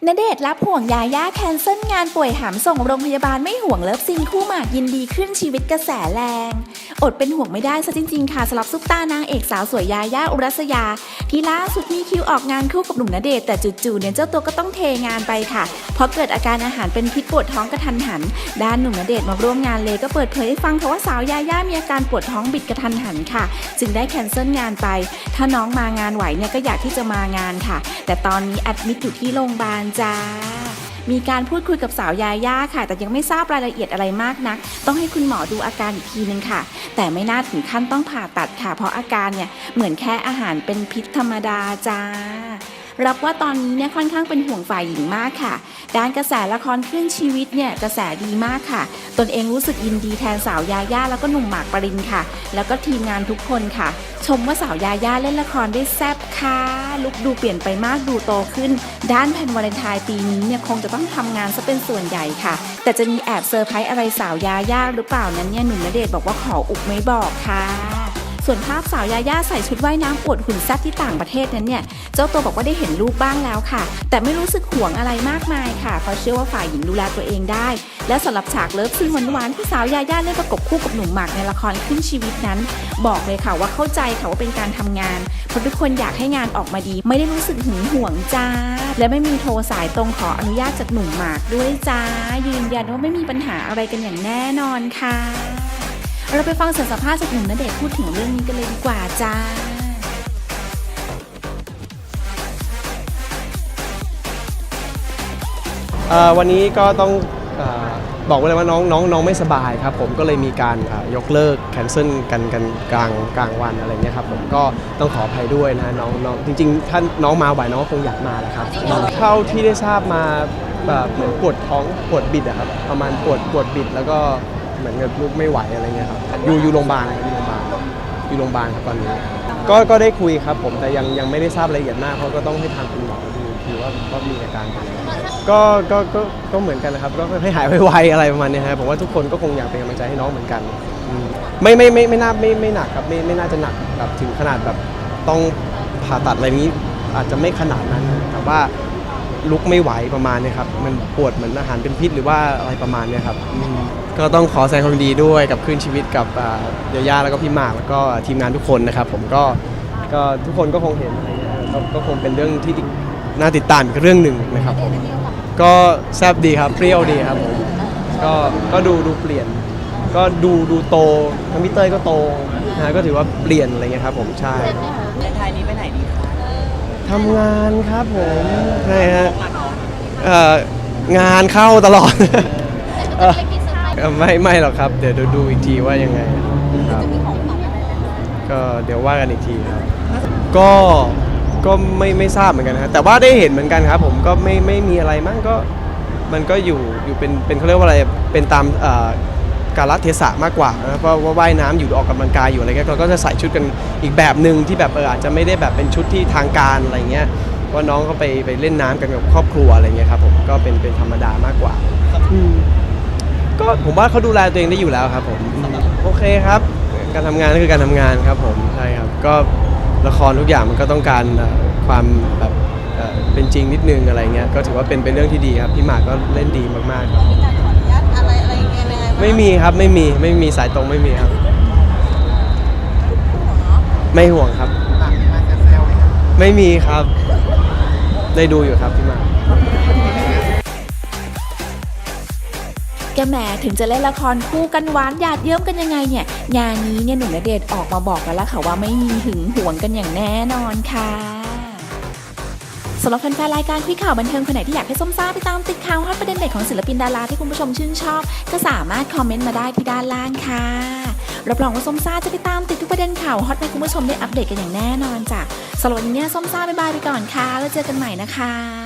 ณเดชน์รับห่วงยาย่าแคนเซิลงานป่วยหามส่งโรงพยาบาลไม่ห่วงเลิฟซีนคู่หมากยินดีขึ้นชีวิตกระแสแรงอดเป็นห่วงไม่ได้ซะจริงๆค่ะสำหรับซุปตานางเอกสาวสวยยาย่าอุรัสยาที่ล่าสุดมีคิวออกงานคู่กับหนุ่มณเดชน์แต่จู่ๆเนี่ยเจ้าตัวก็ต้องเทงานไปค่ะเพราะเกิดอาการอาหารเป็นพิษปวดท้องกระทันหันด้านหนุ่มณเดชน์มาร่วมงานเลยก็เปิดเผยให้ฟังค่ะว่าสาวยาย่ามีอาการปวดท้องบิดกระทันหันค่ะจึงได้แคนเซิลงานไปถ้าน้องมางานไหวเนี่ยก็อยากที่จะมางานค่ะแต่ตอนนี้แอดมิดอยู่ที่โรงพยาบาลจ้ามีการพูดคุยกับสาวยาย่าค่ะแต่ยังไม่ทราบรายละเอียดอะไรมากนักต้องให้คุณหมอดูอาการอีกทีนึงค่ะแต่ไม่น่าถึงขั้นต้องผ่าตัดค่ะเพราะอาการเนี่ยเหมือนแค่อาหารเป็นพิษธรรมดาจ้ารับว่าตอนนี้เนี่ยค่อนข้างเป็นห่วงฝ่ายหญิงมากค่ะด้านกระแสละครคลื่นชีวิตเนี่ยกระแสดีมากค่ะตนเองรู้สึกยินดีแทนสาวยาย่าแล้วก็หนุ่มหมากปรินค่ะแล้วก็ทีมงานทุกคนค่ะชมว่าสาวยาย่าเล่นละครได้แซ่บค่ะลุคดูเปลี่ยนไปมากดูโตขึ้นด้านแผนวาเลนไทน์ปีนี้เนี่ยคงจะต้องทำงานซะเป็นส่วนใหญ่ค่ะแต่จะมีแอบเซอร์ไพรส์อะไรสาวยาย่าหรือเปล่านั้นเนี่ยหนุ่มณเดชน์บอกว่าขออุบไม่บอกค่ะส่วนภาพสาวยาย่าใส่ชุดว่ายน้ำอวดหุ่นแซ่บที่ต่างประเทศนั้นเนี่ยเจ้าตัวบอกว่าได้เห็นรูปบ้างแล้วค่ะแต่ไม่รู้สึกห่วงอะไรมากมายค่ะเพราะเชื่อว่าฝ่ายหญิงดูแลตัวเองได้และสำหรับฉากเลิฟซีนหวานๆที่สาวยาย่าเล่นประกบคู่กับหนุ่มหมากในละครขึ้นชีวิตนั้นบอกเลยค่ะว่าเข้าใจค่ะว่าเป็นการทำงานเพราะทุกคนอยากให้งานออกมาดีไม่ได้รู้สึกหึงหวงจ้าและไม่มีโทรสายตรงขออนุญาตจากหนุ่มหมากด้วยจ้ายืนยันว่าไม่มีปัญหาอะไรกันอย่างแน่นอนค่ะเราไปฟังเสียงสัมภาษณ์จากหนุ่มณเดชน์พูดถึงเรื่องนี้กันเลยดีกว่าจ้าวันนี้ก็ต้องบอกไว้เลยว่าน้องไม่สบายครับผมก็เลยมีการยกเลิกแคนเซิลกันกลางวันอะไรเงี้ยครับผมก็ต้องขออภัยด้วยนะน้องจริงๆถ้าน้องมาไหวน้องก็คงอยากมาแหละครับเท่าที่ได้ทราบมาแบบเหมือนปวดท้องปวดบิดอะครับประมาณปวดบิดแล้วก็เหมือนกับลุกไม่ไหวอะไรเงี้ยครับอยู่โรงพยาบาลครับตอนนี้ก็ได้คุยครับผมแต่ยังไม่ได้ทราบรายละเอียดมากเพราะก็ต้องให้ทางคุณหมอดูว่ามีอาการก็เหมือนกันนะครับก็ให้หายไวๆอะไรประมาณนี้ครับผมว่าทุกคนก็คงอยากเป็นกำลังใจให้น้องเหมือนกันไม่หนักครับไม่น่าจะหนักแบบถึงขนาดแบบต้องผ่าตัดอะไรนี้อาจจะไม่ขนาดนั้นแต่ว่าลุกไม่ไหวประมาณนี้ครับมันปวดเหมือนอาหารเป็นพิษหรือว่าอะไรประมาณนี้ครับก็ต้องขอแสดงความยินดีด้วยกับคืนชีวิตกับยาย่าแล้วก็พี่หมากแล้วก็ทีมงานทุกคนนะครับผมก็ทุกคนก็คงเห็นอะไรเงี้ยก็คงเป็นเรื่องที่น่าติดตามอีกเรื่องหนึ่งนะครับผมก็แซ่บดีครับเปรี้ยวดีครับผมก็ดูเปลี่ยนก็ดูโตทั้งพี่เต้ยก็โตนะก็ถือว่าเปลี่ยนอะไรเงี้ยครับผมใช่ในไทยนี้ไปไหนดีคะทำงานครับผมใช่ฮะงานเข้าตลอดไม่หรอกครับเดี๋ยวดูอีกทีว่ายังไงครับก็เดี๋ยวว่ากันอีกทีครับก็ไม่ทราบเหมือนกันนะแต่ว่าได้เห็นเหมือนกันครับผมก็ไม่มีอะไรมั้งก็มันก็อยู่เป็นเขาเรียกว่าอะไรเป็นตามกาลเทศะมากกว่านะเพราะว่าว่ายน้ำอยู่ออกกำลังกายอยู่อะไรเงี้ยเราก็จะใส่ชุดกันอีกแบบหนึ่งที่แบบอาจจะไม่ได้แบบเป็นชุดที่ทางการอะไรเงี้ยว่าน้องเขาไปเล่นน้ำกันกับครอบครัวอะไรเงี้ยครับผมก็เป็นธรรมดามากกว่าก็ผมว่าเขาดูแลตัวเองได้อยู่แล้วครับผมโอเคครับการทำงานก็คือการทำงานครับผมใช่ครับก็ละครทุกอย่างมันก็ต้องการความแบบเป็นจริงนิดนึงอะไรเงี้ยก็ถือว่าเป็นเรื่องที่ดีครับพี่หมากก็เล่นดีมากๆครับไม่มีครับไม่มีสายตรงไม่มีครับไม่ห่วงครับไม่มีครับได้ดูอยู่ครับพี่หมากแกแหมถึงจะเล่นละครคู่กันหวานหยาดเยิ้มกันยังไงเนี่ยงานนี้เนี่ยหนุ่มณเดชน์ออกมาบอกแล้วล่ะค่ะว่าไม่มีหึงหวงกันอย่างแน่นอนค่ะสำหรับแฟนๆรายการคุยข่าวบันเทิงคนไหนที่อยากให้ส้มซ่าไปตามติดข่าวฮอตประเด็นเด็ดของศิลปินดาราที่คุณผู้ชมชื่นชอบก็สามารถคอมเมนต์มาได้ที่ด้านล่างค่ะรับรองว่าส้มซ่าจะไปตามติดทุกประเด็นข่าวฮอตให้คุณผู้ชมได้อัปเดตกันอย่างแน่นอนจ้ะสำหรับวันนี้ส้มซ่าบ๊ายบายไปก่อนค่ะแล้วเจอกันใหม่นะคะ